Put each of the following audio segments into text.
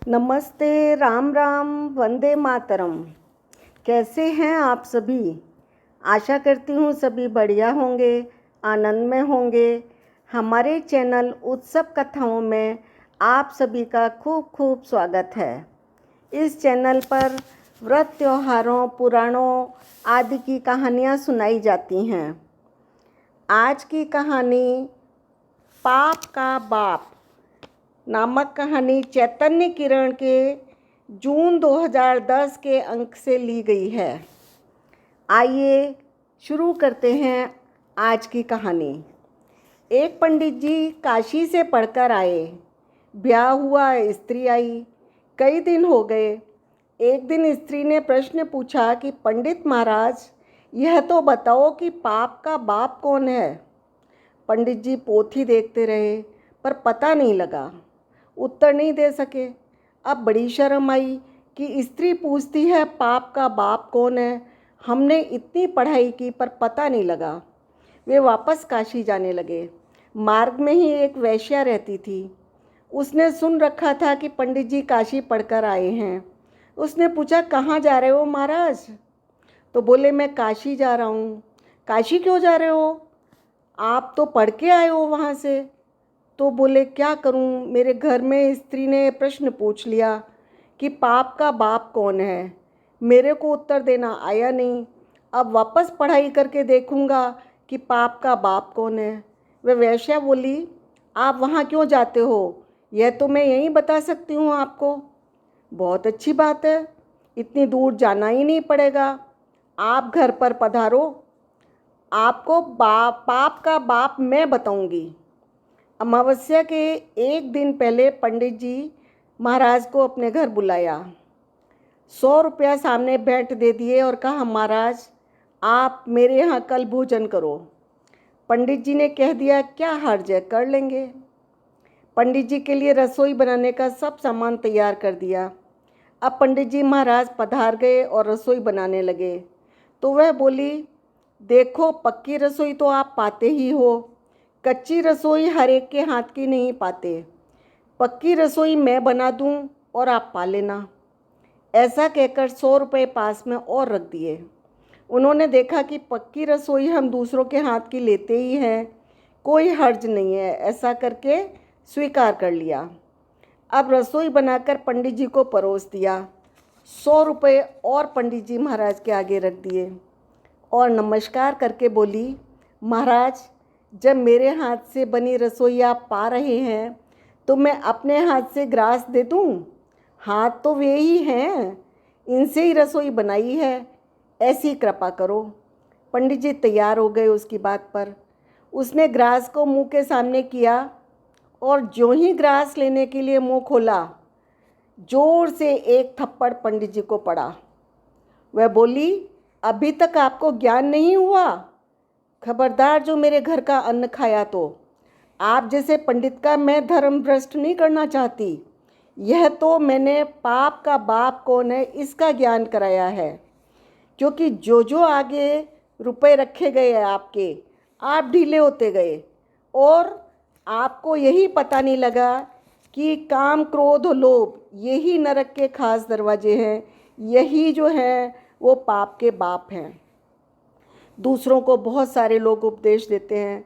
नमस्ते, राम राम, वंदे मातरम। कैसे हैं आप सभी? आशा करती हूँ सभी बढ़िया होंगे, आनंद में होंगे। हमारे चैनल उत्सव कथाओं में आप सभी का खूब खूब स्वागत है। इस चैनल पर व्रत, त्योहारों, पुराणों आदि की कहानियाँ सुनाई जाती हैं। आज की कहानी पाप का बाप नामक कहानी चैतन्य किरण के जून 2010 के अंक से ली गई है। आइए शुरू करते हैं आज की कहानी। एक पंडित जी काशी से पढ़कर आए। ब्याह हुआ, स्त्री आई। कई दिन हो गए। एक दिन स्त्री ने प्रश्न पूछा कि पंडित महाराज, यह तो बताओ कि पाप का बाप कौन है। पंडित जी पोथी देखते रहे पर पता नहीं लगा, उत्तर नहीं दे सके। अब बड़ी शर्म आई कि स्त्री पूछती है पाप का बाप कौन है। हमने इतनी पढ़ाई की पर पता नहीं लगा। वे वापस काशी जाने लगे। मार्ग में ही एक वैश्या रहती थी। उसने सुन रखा था कि पंडित जी काशी पढ़कर आए हैं। उसने पूछा, कहाँ जा रहे हो महाराज? तो बोले, मैं काशी जा रहा हूँ। काशी क्यों जा रहे हो? आप तो पढ़ के आए हो वहाँ से। तो बोले, क्या करूं, मेरे घर में स्त्री ने प्रश्न पूछ लिया कि पाप का बाप कौन है। मेरे को उत्तर देना आया नहीं। अब वापस पढ़ाई करके देखूंगा कि पाप का बाप कौन है। वह वैश्या बोली, आप वहाँ क्यों जाते हो? यह तो मैं यहीं बता सकती हूँ आपको। बहुत अच्छी बात है, इतनी दूर जाना ही नहीं पड़ेगा। आप घर पर पधारो, आपको पाप का बाप मैं बताऊंगी। अमावस्या के एक दिन पहले पंडित जी महाराज को अपने घर बुलाया। 100 रुपया सामने भेंट दे दिए और कहा, महाराज आप मेरे यहाँ कल भोजन करो। पंडित जी ने कह दिया, क्या हर्ज है, कर लेंगे। पंडित जी के लिए रसोई बनाने का सब सामान तैयार कर दिया। अब पंडित जी महाराज पधार गए और रसोई बनाने लगे। तो वह बोली, देखो पक्की रसोई तो आप पाते ही हो, कच्ची रसोई हर एक के हाथ की नहीं पाते। पक्की रसोई मैं बना दूं और आप पा लेना। ऐसा कहकर 100 रुपये पास में और रख दिए। उन्होंने देखा कि पक्की रसोई हम दूसरों के हाथ की लेते ही हैं, कोई हर्ज नहीं है। ऐसा करके स्वीकार कर लिया। अब रसोई बनाकर पंडित जी को परोस दिया। 100 रुपये और पंडित जी महाराज के आगे रख दिए और नमस्कार करके बोली, महाराज जब मेरे हाथ से बनी रसोई आप पा रहे हैं तो मैं अपने हाथ से ग्रास दे दूं? हाथ तो वे ही हैं, इनसे ही रसोई बनाई है, ऐसी कृपा करो। पंडित जी तैयार हो गए उसकी बात पर। उसने ग्रास को मुंह के सामने किया और ज्यों ही ग्रास लेने के लिए मुंह खोला, जोर से एक थप्पड़ पंडित जी को पड़ा। वह बोली, अभी तक आपको ज्ञान नहीं हुआ? खबरदार जो मेरे घर का अन्न खाया तो। आप जैसे पंडित का मैं धर्म भ्रष्ट नहीं करना चाहती। यह तो मैंने पाप का बाप कौन है इसका ज्ञान कराया है। क्योंकि जो जो आगे रुपए रखे गए आपके, आप ढीले होते गए और आपको यही पता नहीं लगा कि काम, क्रोध, लोभ यही नरक के खास दरवाजे हैं। यही जो है वो पाप के बाप हैं। दूसरों को बहुत सारे लोग उपदेश देते हैं,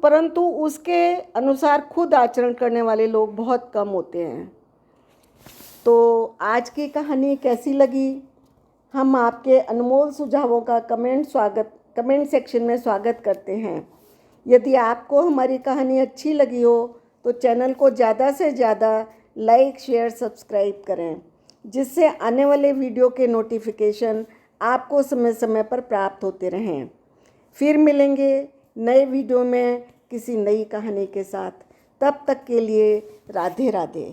परंतु उसके अनुसार खुद आचरण करने वाले लोग बहुत कम होते हैं। तो आज की कहानी कैसी लगी? हम आपके अनमोल सुझावों का कमेंट सेक्शन में स्वागत करते हैं। यदि आपको हमारी कहानी अच्छी लगी हो तो चैनल को ज़्यादा से ज़्यादा लाइक, शेयर, सब्सक्राइब करें, जिससे आने वाले वीडियो के नोटिफिकेशन आपको समय समय पर प्राप्त होते रहें। फिर मिलेंगे नए वीडियो में किसी नई कहानी के साथ। तब तक के लिए राधे राधे।